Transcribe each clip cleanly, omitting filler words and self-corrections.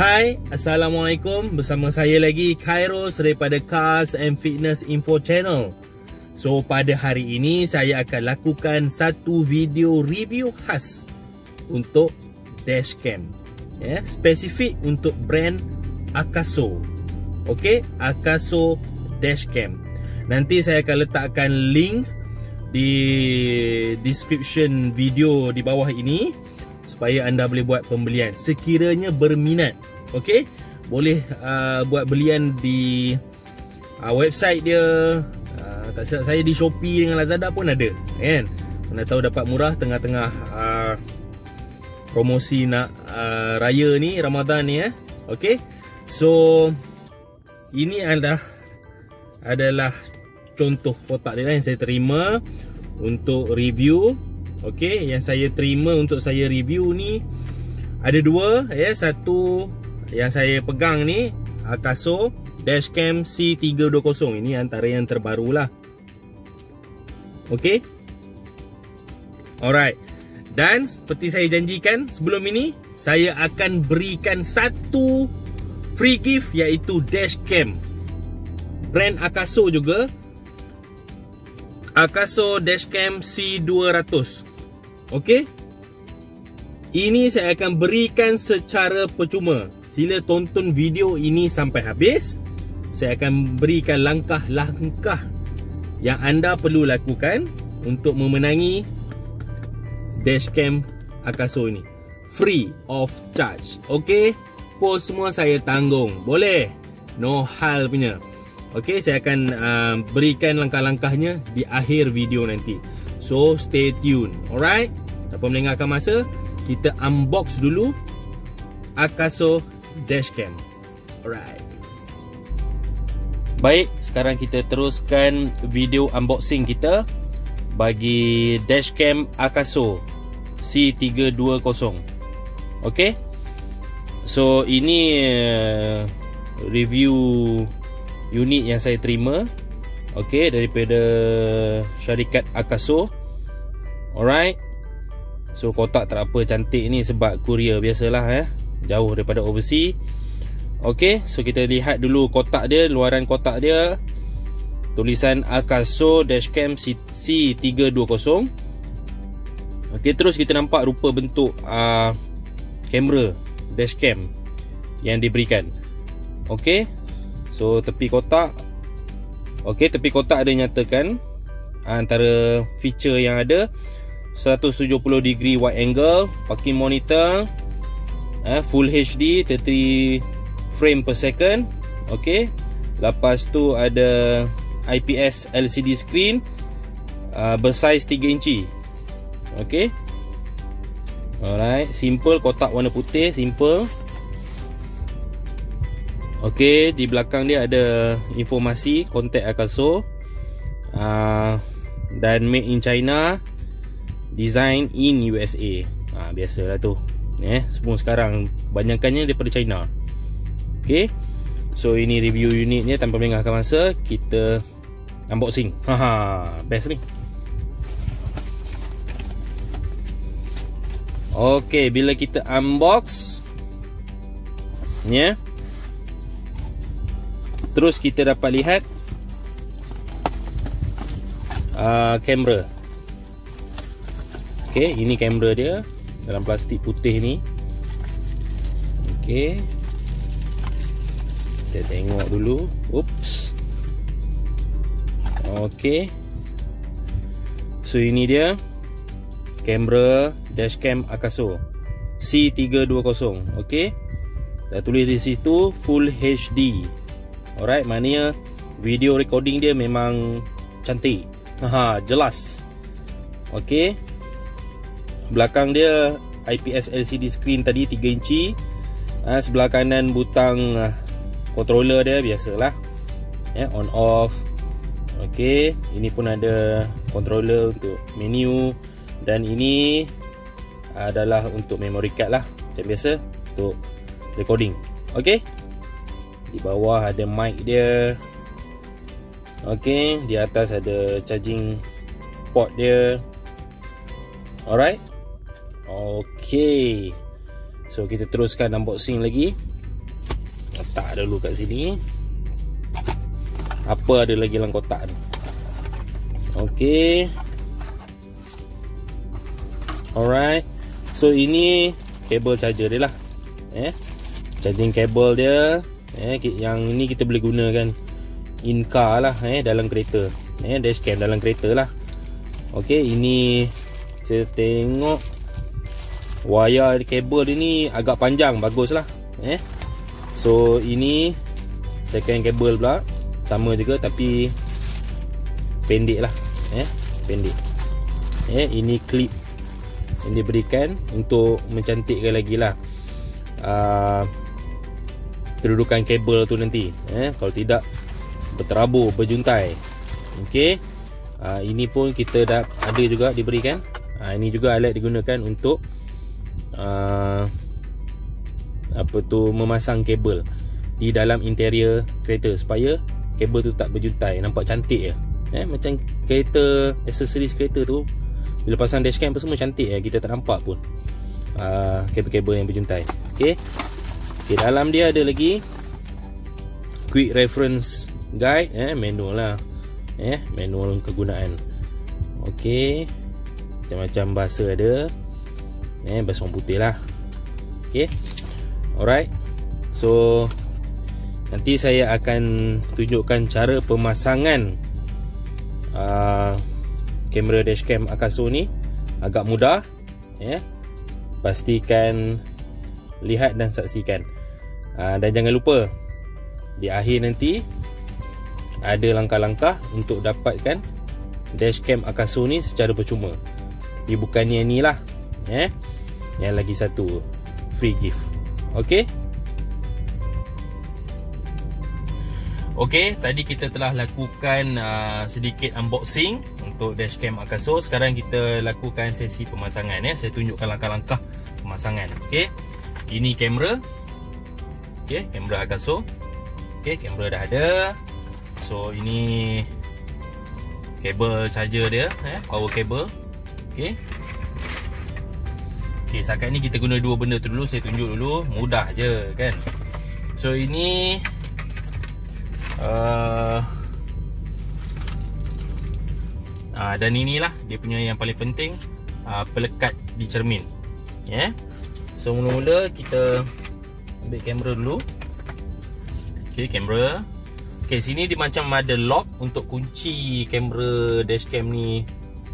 Hai, Assalamualaikum. Bersama saya lagi Kairos daripada Cars and Fitness Info Channel. So pada hari ini saya akan lakukan satu video review khas untuk dashcam, spesifik untuk brand Akaso. Okey, Akaso dashcam. Nanti saya akan letakkan link di description video di bawah ini supaya anda boleh buat pembelian sekiranya berminat. Okey, boleh buat belian di website dia. Tak silap saya di Shopee dengan Lazada pun ada, kan? Mana tahu dapat murah tengah-tengah promosi nak raya ni, Ramadan ni, Okey. So ini adalah contoh kotak dia yang saya terima untuk review. Okey, yang saya terima untuk saya review ni ada dua, satu yang saya pegang ni Akaso Dashcam C320. Ini antara yang terbaru lah. Okey. Alright. Dan seperti saya janjikan sebelum ini, saya akan berikan satu free gift, iaitu dashcam brand Akaso juga, Akaso Dashcam C200. Okey, ini saya akan berikan secara percuma. Sila tonton video ini sampai habis. Saya akan berikan langkah-langkah yang anda perlu lakukan untuk memenangi dashcam Akaso ini, free of charge. Okey, pos semua saya tanggung, boleh, no hal punya. Okey, saya akan berikan langkah-langkahnya di akhir video nanti. So stay tune. Alright, tanpa melengahkan masa, kita unbox dulu Akaso dashcam. Alright. Baik, sekarang kita teruskan video unboxing kita bagi dashcam Akaso C320. Okey. So ini review unit yang saya terima, okey, daripada syarikat Akaso. Alright. So kotak tak apa cantik ni sebab courier biasalah, jauh daripada overseas. Okey, so kita lihat dulu kotak dia, luaran kotak dia. Tulisan Akaso Dashcam C320. Okey, terus kita nampak rupa bentuk kamera dashcam yang diberikan. Okey. So tepi kotak, okey, tepi kotak ada nyatakan antara feature yang ada: 170 degree wide angle, parking monitor, full HD 30 frame per second. Okey. Lepas tu ada IPS LCD screen bersaiz 3 inci. Okey. Alright, simple, kotak warna putih, simple. Okey, di belakang dia ada informasi kontak Akaso, dan made in China, design in USA. Biasalah tu, semua sekarang kebanyakannya daripada China. Okey, so ini review unitnya. Tanpa melengahkan masa, kita unboxing. Best ni. Okey, bila kita unbox terus kita dapat lihat kamera. Okey, ini kamera dia dalam plastik putih ni. Okey, kita tengok dulu. Oops. Okey, so ini dia kamera dashcam Akaso C320. Okey, dah tulis di situ full HD. Alright, maknanya video recording dia memang cantik, jelas. Okey, belakang dia IPS LCD screen tadi 3 inci. Sebelah kanan butang controller dia biasalah, on off. Okey, ini pun ada controller untuk menu, dan ini adalah untuk memory card lah, macam biasa untuk recording. Okey, di bawah ada mic dia. Okey, di atas ada charging port dia. Alright. Okey, so kita teruskan unboxing lagi. letak dulu kat sini. Apa ada lagi dalam kotak ni? Okey. Alright. So ini kabel charger dia lah. Charging kabel dia. Yang ini kita boleh gunakan in car lah, dalam kereta. Dashcam dalam kereta lah. Okey, ini saya tengok wayar kabel dia ni agak panjang, bagus lah. So ini second kabel pula, sama juga tapi pendek lah. Pendek. Ini clip yang diberikan untuk mencantikkan lagi lah kedudukan kabel tu nanti. Kalau tidak berterabur, berjuntai. Okey. Ini pun kita dah ada juga diberikan. Ini juga alat digunakan untuk memasang kabel di dalam interior kereta supaya kabel tu tak berjuntai, nampak cantik je. Macam kereta, aksesoris kereta tu bila pasang dashcam apa semua cantik je, kita tak nampak pun kabel-kabel yang berjuntai. Okey. Dalam dia ada lagi quick reference guide, manual lah. Manual kegunaan. Okey. Macam-macam bahasa ada. Bahasa orang putih lah. Okey. Alright. So nanti saya akan tunjukkan cara pemasangan kamera dashcam Akaso ni. Agak mudah. Pastikan lihat dan saksikan. Dan jangan lupa di akhir nanti ada langkah-langkah untuk dapatkan dashcam Akaso ni secara percuma. Bukannya ni lah, yang lagi satu free gift. Okey. Okey, tadi kita telah lakukan sedikit unboxing untuk dashcam Akaso. Sekarang kita lakukan sesi pemasangan. Saya tunjukkan langkah-langkah pemasangan. Okey. Ini kamera. Okey, kamera Akaso. Okey, kamera dah ada. So ini kabel charger dia, power cable. Okey. Okey, setakat ni kita guna dua benda tu dulu, saya tunjuk dulu, mudah je kan. So ini dan inilah dia punya yang paling penting, pelekat di cermin. So mula-mula kita ambil kamera dulu. Okey, kamera. Okey, sini dia macam ada lock untuk kunci kamera dashcam ni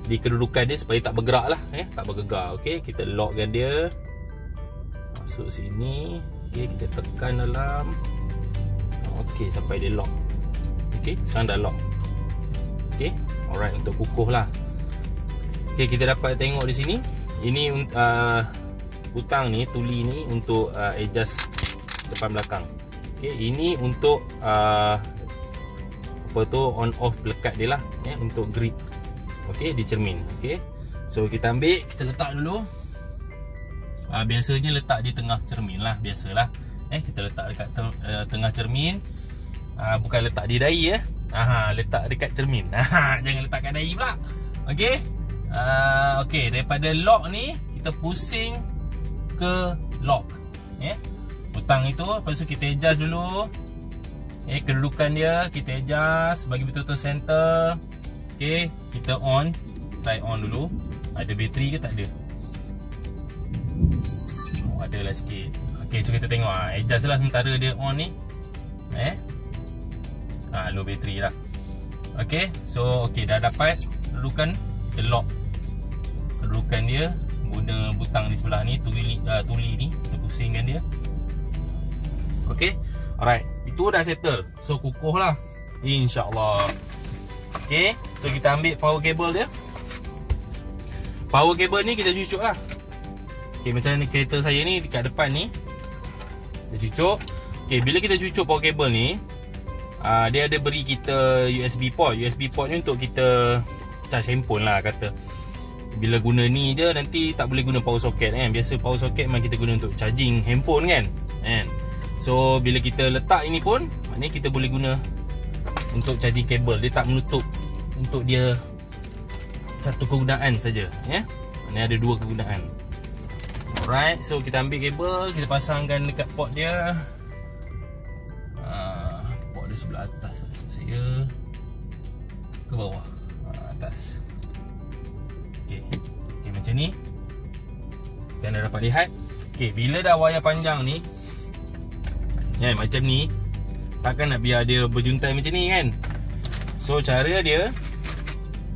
di kedudukan dia supaya tak bergerak lah, tak bergegar. Okey, kita lockkan dia. Masuk sini. Okey, kita tekan dalam. Okey, sampai dia lock. Okey, sekarang dah lock. Okey, alright, untuk kukuh lah. Okey, kita dapat tengok di sini. Ini butang ni, tuli ni untuk adjust depan belakang. Okey, ini untuk on off pelekat dia lah, untuk grip. Okey, di cermin. Okey, so kita ambil, kita letak dulu. Biasanya letak di tengah cermin lah, biasalah. Kita letak dekat tengah cermin. Bukan letak di dahi letak dekat cermin. Jangan letak kat dahi pula. Okey. Okey, daripada lock ni kita pusing ke lock. Butang itu, lepas tu kita adjust dulu. Kedudukan dia kita adjust bagi betul-betul center. Okey, kita on. Try on dulu. Ada bateri ke tak ada? Ada lah sikit. Okey, so kita tengok adjust lah sementara dia on ni. Low bateri lah. Okey, so dah dapat kedudukan, kita lock kedudukan dia guna butang di sebelah ni, tuli ni, kita pusingkan dia. Okey, alright, itu dah settle. So kukuh lah, insyaAllah. Okey, so kita ambil power cable dia. Power cable ni kita cucuk lah. Okey, macam ni kereta saya ni dekat depan ni, kita cucuk. Okey, bila kita cucuk power cable ni, dia ada beri kita USB port. USB port ni untuk kita charge handphone lah kata. Bila guna ni dia, nanti tak boleh guna power socket kan. Biasa power socket memang kita guna untuk charging handphone kan. So bila kita letak ini pun, maknanya kita boleh guna untuk charging kabel. Dia tak menutup untuk dia satu kegunaan saja. Maknanya ada dua kegunaan. Alright, so kita ambil kabel, kita pasangkan dekat port dia. sebelah atas. Maksud saya ke bawah, atas. Okey, macam ni. Kita anda dapat lihat. Okey, bila dah wayar panjang ni, macam ni, takkan nak biar dia berjuntai macam ni kan. So cara dia,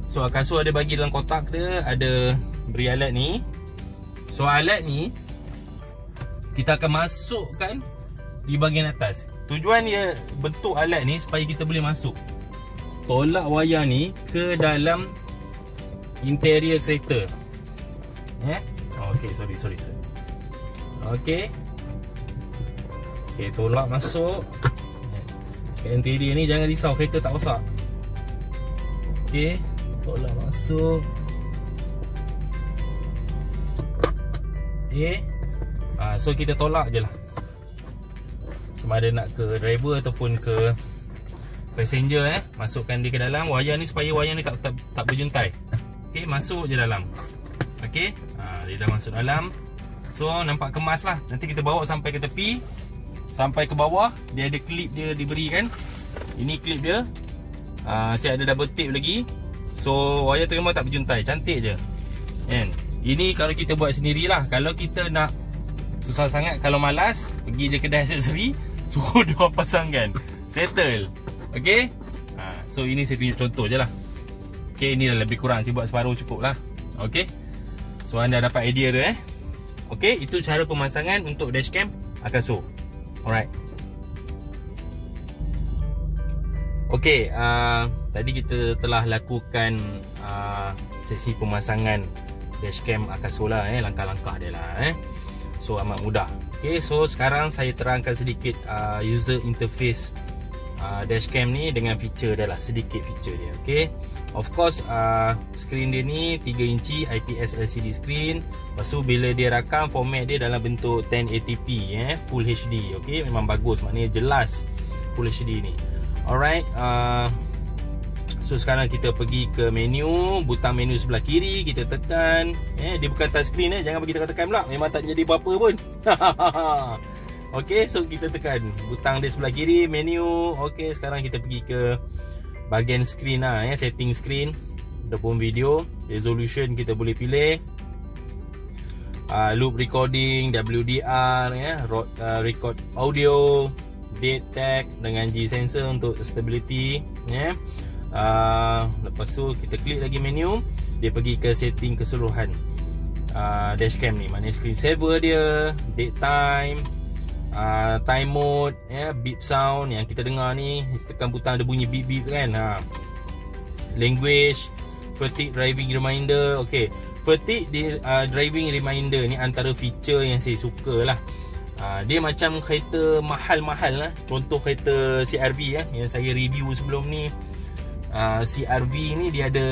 so kasut ada bagi dalam kotak dia, ada beri alat ni. So alat ni kita akan masukkan di bahagian atas. Tujuan dia bentuk alat ni supaya kita boleh masuk, tolak wayar ni ke dalam interior kereta. Okey, sorry. Okey, tolak masuk ke interior ni. Jangan risau, kereta tak rosak. Okey, tolak masuk. So kita tolak je lah, sama ada nak ke driver ataupun ke passenger. Masukkan dia ke dalam wayar ni supaya wayar ni tak berjuntai. Okey, masuk je dalam. Okey, dia dah masuk dalam. So nampak kemas lah. Nanti kita bawa sampai ke tepi, sampai ke bawah. Dia ada klip dia diberikan. Ini klip dia. Saya ada double tape lagi. So wayar tu memang tak berjuntai, cantik je kan. Ini kalau kita buat sendirilah. Kalau kita nak susah sangat, kalau malas, pergi je kedai aksesori, suruh dia pasangkan, settle. Okey. So ini saya tunjuk contoh je lah. Okey, ini dah lebih kurang, saya buat separuh cukup lah. Okey, so anda dapat idea tu Okey, itu cara pemasangan untuk dashcam Akaso. Alright. Okey, tadi kita telah lakukan sesi pemasangan dashcam Akaso lah, langkah-langkah dia lah. So amat mudah. Okey, so sekarang saya terangkan sedikit user interface dashcam ni dengan feature dia lah, sedikit feature dia. Okey, of course screen dia ni 3 inci IPS LCD screen. Lepas tu bila dia rakam, format dia dalam bentuk 1080p Full HD. Okey, memang bagus, maknanya jelas Full HD ni. Alright, so sekarang kita pergi ke menu, butang menu sebelah kiri kita tekan. Dia bukan touch screen, jangan bagi tekan-tekan pula, memang tak jadi apa-apa pun. Okey, so kita tekan butang dia sebelah kiri, menu. Okey, sekarang kita pergi ke bahagian screen lah, setting screen ataupun video. Resolution kita boleh pilih, loop recording, WDR, record audio, date tag dengan G sensor untuk stability. Lepas tu kita klik lagi menu, dia pergi ke setting keseluruhan dashcam ni, maknanya screen saver dia, date time, time mode, beep sound yang kita dengar ni, tekan butang ada bunyi beep beep kan. Language, fatigue driving reminder. Okey, fatigue driving reminder ni antara feature yang saya suka lah. Dia macam kereta mahal-mahal lah. Contoh kereta CR-V yang saya review sebelum ni. CR-V ni dia ada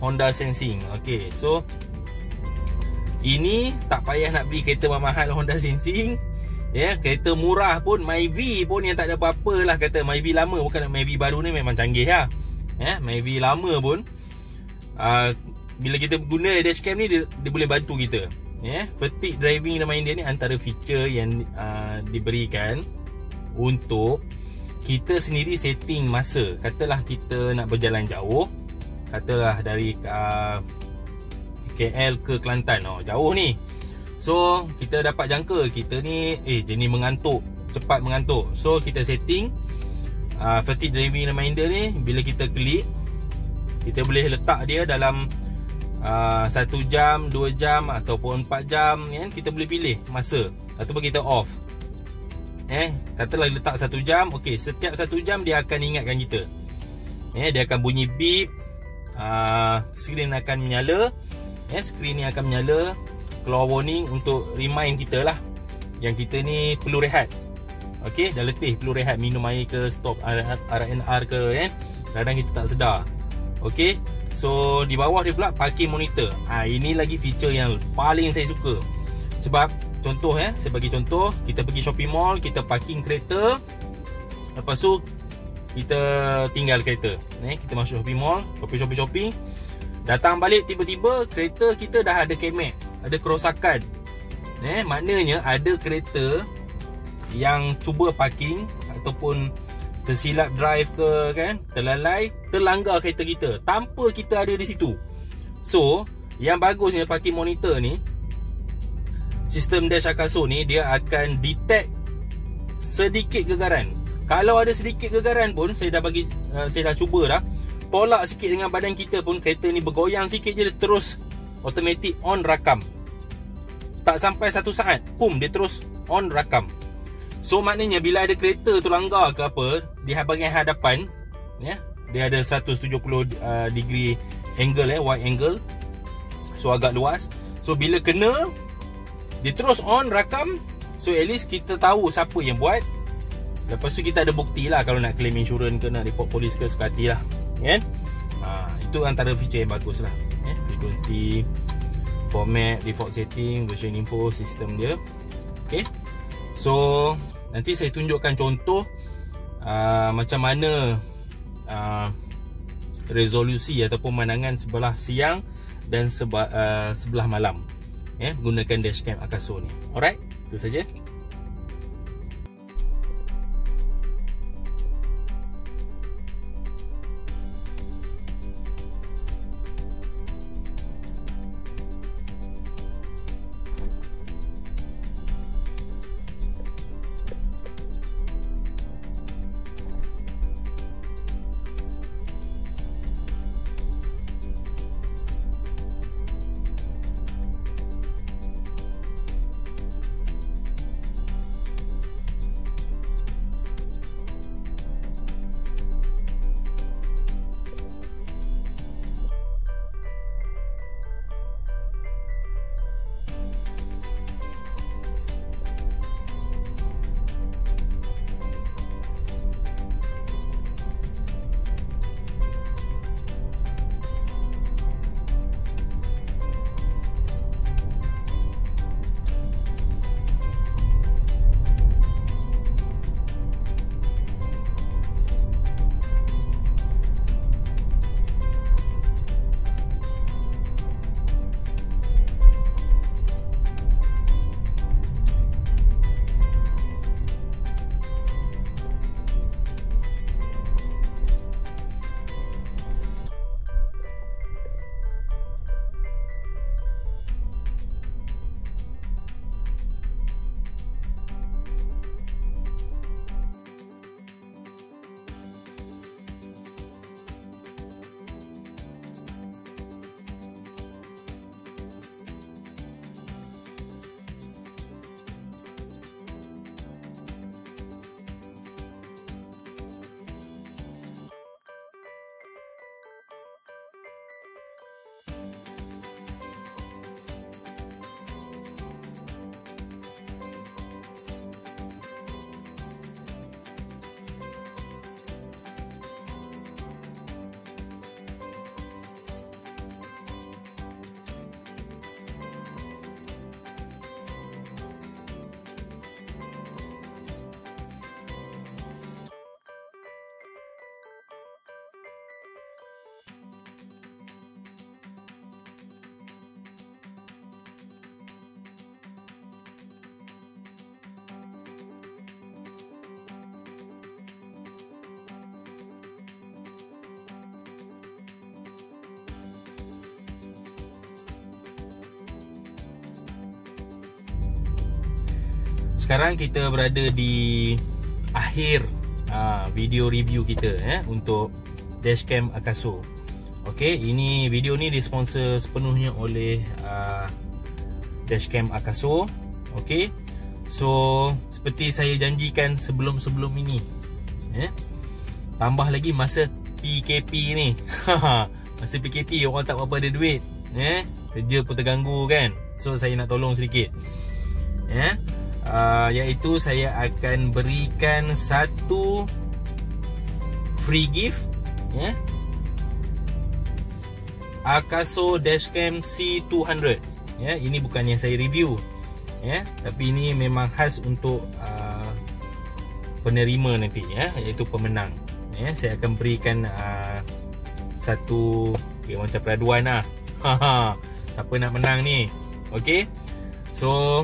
Honda Sensing. Okey, so ini tak payah nak beli kereta mahal Honda Sensing. Kereta murah pun, Myvi pun yang tak ada apa-apa lah, kata Myvi lama, bukan Myvi baru ni memang canggih lah. Myvi lama pun bila kita guna dashcam ni, dia boleh bantu kita. Fatigue driving reminder ni antara feature yang diberikan untuk kita sendiri setting masa. Katalah kita nak berjalan jauh, katalah dari KL ke Kelantan, jauh ni. So kita dapat jangka kita ni jenis mengantuk, cepat mengantuk. So kita setting fatigue driving reminder ni, bila kita klik, kita boleh letak dia dalam 1 jam, 2 jam ataupun 4 jam kan. Kita boleh pilih masa ataupun kita off. Katalah letak 1 jam. Okey, setiap 1 jam dia akan ingatkan kita. Dia akan bunyi beep, skrin akan menyala. Skrin ni akan menyala, keluar warning untuk remind kita lah yang kita ni perlu rehat. Okey, dah letih, perlu rehat, minum air ke, stop RNR ke kan. Kadang kita tak sedar. Okey, so di bawah dia pula parking monitor. Ini lagi feature yang paling saya suka. Sebab contoh saya bagi contoh, kita pergi shopping mall, kita parking kereta, lepas tu kita tinggal kereta. Kita masuk shopping mall, shopping, datang balik, tiba-tiba kereta kita dah ada kemek, ada kerosakan. Maknanya ada kereta yang cuba parking ataupun tersilap drive ke kan, terlalai, terlanggar kereta kita tanpa kita ada di situ. So yang bagusnya parking monitor ni, sistem dash Akaso ni, dia akan detect sedikit gegaran. Kalau ada sedikit gegaran pun, saya dah cuba dah, tolak sikit dengan badan kita pun, kereta ni bergoyang sikit je, dia terus automatic on rakam. Tak sampai 1 saat, boom, dia terus on rakam. So maknanya bila ada kereta tu langgar ke apa di bahagian hadapan, ya, dia ada 170 degree angle, wide angle, so agak luas. So bila kena, dia terus on rakam. So at least kita tahu siapa yang buat. Lepas tu kita ada bukti lah kalau nak claim insurans ke, nak report polis ke, suka hati lah, kan? Itu antara feature yang bagus lah, ya? Frequency, format, default setting, version info, sistem dia. Okay, so nanti saya tunjukkan contoh macam mana resolusi ataupun pemandangan sebelah siang dan sebelah malam, ya, gunakan dashcam Akaso ni. Alright, itu saja. Sekarang kita berada di akhir video review kita, untuk dashcam Akaso. Okey, ini video ni disponsor sepenuhnya oleh dashcam Akaso. Okey, so seperti saya janjikan sebelum ini, tambah lagi masa PKP ni. Masa PKP orang tak berapa ada duit, kerja pun terganggu kan. So saya nak tolong sedikit, iaitu saya akan berikan satu free gift, Akaso Dashcam C200. Ini bukan yang saya review, tapi ini memang khas untuk penerima nanti, iaitu pemenang. Saya akan berikan satu macam peraduan lah. Siapa nak menang ni? Okey, so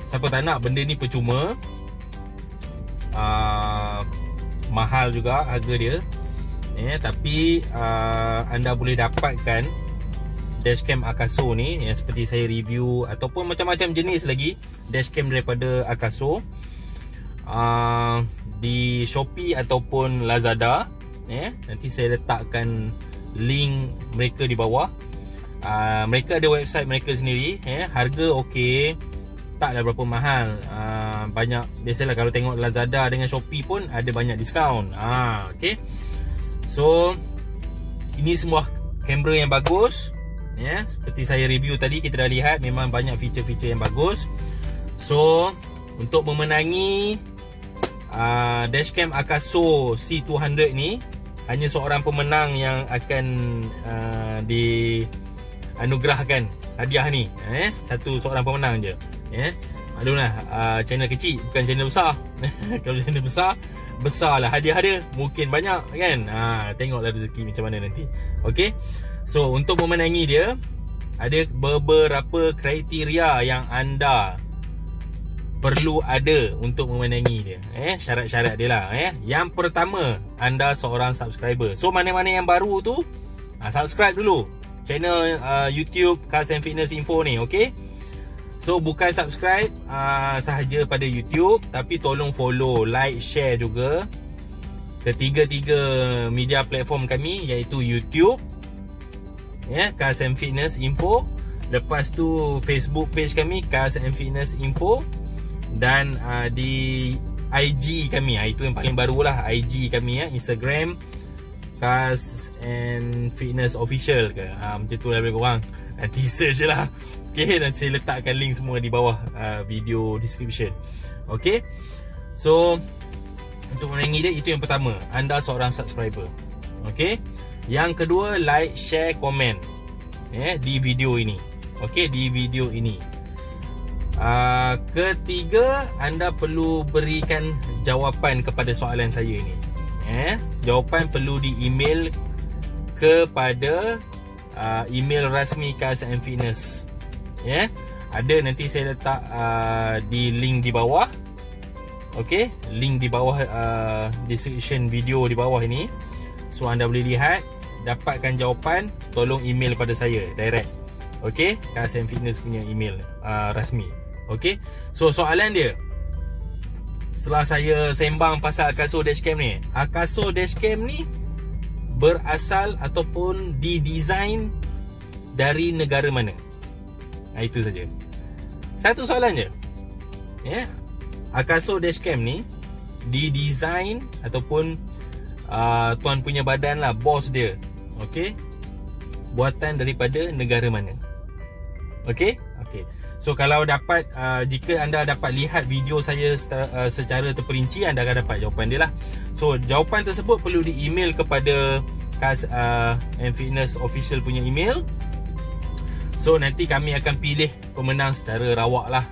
siapa tak nak benda ni percuma, mahal juga harga dia. Tapi anda boleh dapatkan dashcam Akaso ni yang seperti saya review, ataupun macam-macam jenis lagi dashcam daripada Akaso di Shopee ataupun Lazada. Nanti saya letakkan link mereka di bawah. Mereka ada website mereka sendiri. Harga okey, taklah berapa mahal. Banyak, biasalah kalau tengok Lazada dengan Shopee pun ada banyak diskaun. Okey. So ini semua kamera yang bagus. Seperti saya review tadi, kita dah lihat memang banyak feature-feature yang bagus. So untuk memenangi dashcam Akaso C200 ni, hanya seorang pemenang yang akan dianugerahkan hadiah ni. Seorang pemenang je. Maklumlah, channel kecil bukan channel besar. Kalau channel besar lah hadiah dia mungkin banyak kan. Tengoklah rezeki macam mana nanti. Okey. So untuk memenangi dia, ada beberapa kriteria yang anda perlu ada untuk memenangi dia. Syarat-syarat dia lah. Yang pertama, anda seorang subscriber. So mana-mana yang baru tu, subscribe dulu channel YouTube Cars and Fitness Info ni. Okay. So bukan subscribe sahaja pada YouTube, tapi tolong follow, like, share juga ketiga-tiga media platform kami, iaitu YouTube, Cars and Fitness Info. Lepas tu Facebook page kami Cars and Fitness Info. Dan di IG kami, itu yang paling baru lah, IG kami Instagram Cars and Fitness Official ke, macam tu lah lebih kurang. Nanti search je lah. Okay, nanti saya letakkan link semua di bawah video description. Okay. So untuk memenangi dia, itu yang pertama, anda seorang subscriber. Okay. Yang kedua, like, share, komen di video ini. Okay, di video ini. Ketiga, anda perlu berikan jawapan kepada soalan saya ni. Jawapan perlu di email kepada email rasmi Cars and Fitness. Ada, nanti saya letak di link di bawah. Okay, link di bawah description video di bawah ini. So anda boleh lihat, dapatkan jawapan, tolong email pada saya direct. Okay, Cars and Fitness punya email rasmi. Okay, so soalan dia, setelah saya sembang pasal Akaso dashcam ni, Akaso dashcam ni berasal ataupun didesain dari negara mana? Itu saja. Satu soalan je. Akaso dashcam ni didesain ataupun tuan punya badan lah, bos dia, okay, buatan daripada negara mana? Okay. Okay. So kalau dapat, jika anda dapat lihat video saya secara terperinci, anda akan dapat jawapan dia lah. So jawapan tersebut perlu di email kepada Cars and Fitness Official punya email. So nanti kami akan pilih pemenang secara rawak lah,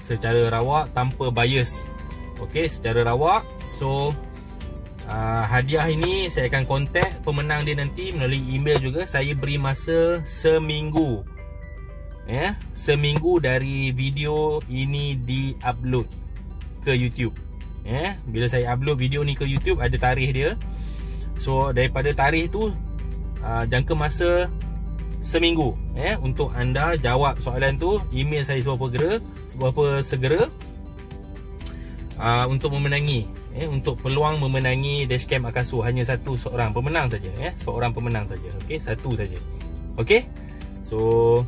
secara rawak, tanpa bias. Okay, secara rawak. So hadiah ini saya akan kontak pemenang dia nanti melalui email juga. Saya beri masa seminggu, seminggu dari video ini di-upload ke YouTube. Bila saya upload video ni ke YouTube, ada tarikh dia. So daripada tarikh tu, jangka masa seminggu untuk anda jawab soalan tu. Email saya seberapa segera untuk memenangi, untuk peluang memenangi dashcam Akaso. Hanya seorang pemenang saja, seorang pemenang saja. Okey, satu saja. Okey. So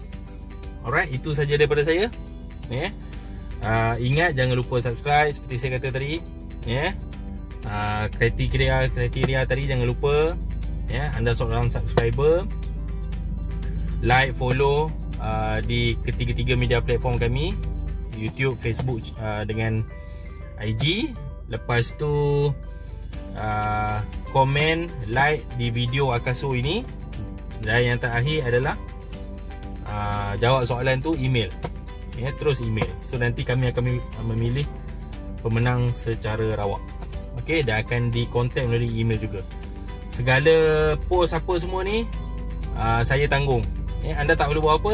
alright, itu saja daripada saya. Ingat, jangan lupa subscribe seperti saya kata tadi. Kriteria tadi jangan lupa. Anda seorang subscriber, like, follow di ketiga-tiga media platform kami, YouTube, Facebook dengan IG. Lepas tu komen, like di video Akaso ini. Dan yang terakhir adalah jawab soalan tu, email. Terus email. So nanti kami akan memilih pemenang secara rawak. Okey, dan akan dikontak melalui email juga. Segala post apa semua ni saya tanggung. Anda tak perlu buat apa.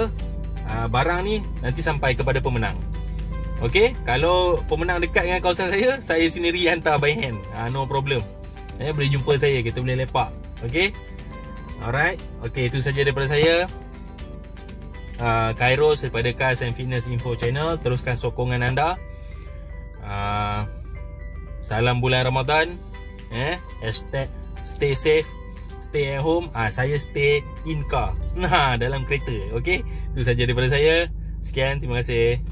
Barang ni nanti sampai kepada pemenang. Okay, kalau pemenang dekat dengan kawasan saya sendiri hantar by hand. No problem. Boleh jumpa saya, kita boleh lepak. Okay, alright. Okay, itu saja daripada saya. Kairos daripada Cars and Fitness Info Channel. Teruskan sokongan anda. Salam bulan Ramadan. Hashtag stay safe, stay at home. Saya stay in car, dalam kereta. Okay, itu saja daripada saya. Sekian, terima kasih.